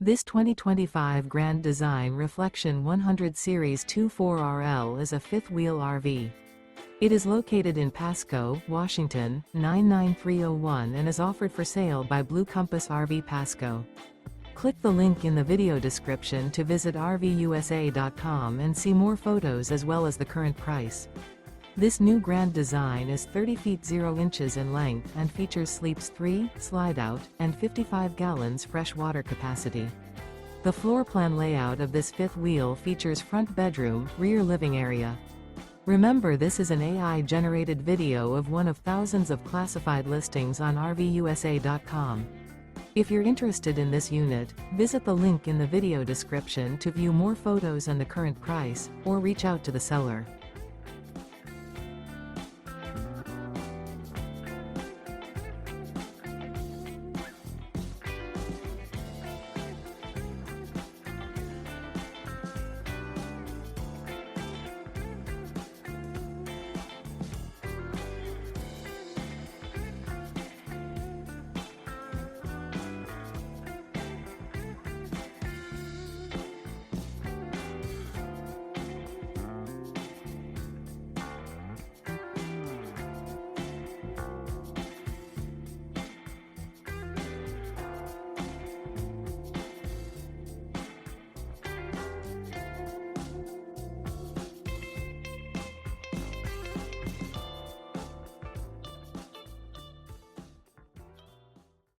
This 2025 Grand Design Reflection 100 Series 24RL is a fifth-wheel RV. It is located in Pasco, Washington, 99301 and is offered for sale by Blue Compass RV Pasco. Click the link in the video description to visit RVUSA.com and see more photos as well as the current price. This new Grand Design is 30 feet 0 inches in length and features sleeps 3, Slideout, and 55 gallons fresh water capacity. The floor plan layout of this fifth wheel features front bedroom, rear living area. Remember, this is an AI-generated video of one of thousands of classified listings on RVUSA.com. If you're interested in this unit, visit the link in the video description to view more photos and the current price, or reach out to the seller.